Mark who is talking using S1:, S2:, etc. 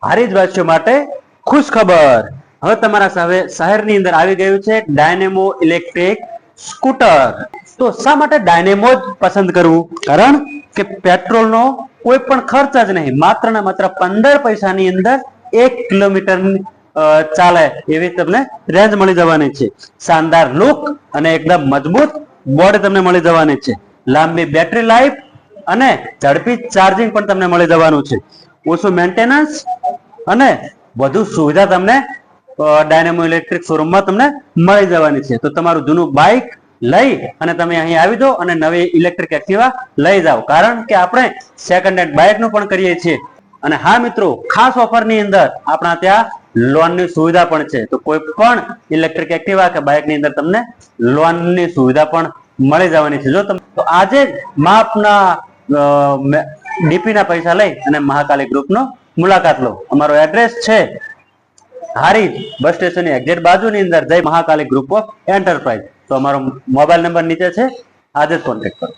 S1: હારીજ વાસીઓ માટે ખુશ ખબર, હવે તમારા શહેરની અંદર આવી ગયું છે ડાયનેમો ઇલેક્ટ્રિક સ્કૂટર. તો શા માટે ડાયનેમો જ પસંદ કરવું? કારણ કે પેટ્રોલનો કોઈ પણ ખર્ચ જ નહીં, માત્ર ને માત્ર 15 પૈસાની અંદર 1 કિલોમીટર ચાલે એવી તમને રેન્જ મળી જવાની છે. શાનદાર લુક અને એકદમ મજબૂત બોડી તમને મળી જવાની છે. લાંબી બેટરી લાઈફ અને ઝડપી ચાર્જિંગ પણ તમને મળી જવાનું છે. ઓછું મેન્ટેનન્સ અને વધુ સુવિધા તમને ડાયનેમો ઇલેક્ટ્રિક શોરૂમમાં તમને મળી જવાની છે. તો તમારું જૂનું બાઇક લઈ અને તમે અહીં આવી દો અને નવી ઇલેક્ટ્રિક એક્ટિવા લઈ જાઓ, કારણ કે આપણે સેકન્ડ હેન્ડ બાઇક નું પણ કરીએ છીએ. અને હા મિત્રો, ખાસ ઓફરની અંદર આપણા ત્યાં લોનની સુવિધા પણ છે. તો કોઈ પણ ઇલેક્ટ્રિક એક્ટિવા કે બાઇકની અંદર તમને લોનની સુવિધા પણ મળી જવાની છે. જો તમે તો આજે જ માપના ડીપી ના પૈસા લઈ અને મહાકાલી ગ્રુપનો મુલાકાત લો. અમારો એડ્રેસ છે હારીજ બસ સ્ટેશનની એક્ઝેક્ટ બાજુની અંદર જય મહાકાલી ગ્રુપ ઓફ એન્ટરપ્રાઇઝ. તો અમારો મોબાઈલ નંબર નીચે છે, આજે જ કોન્ટેક્ટ કરો.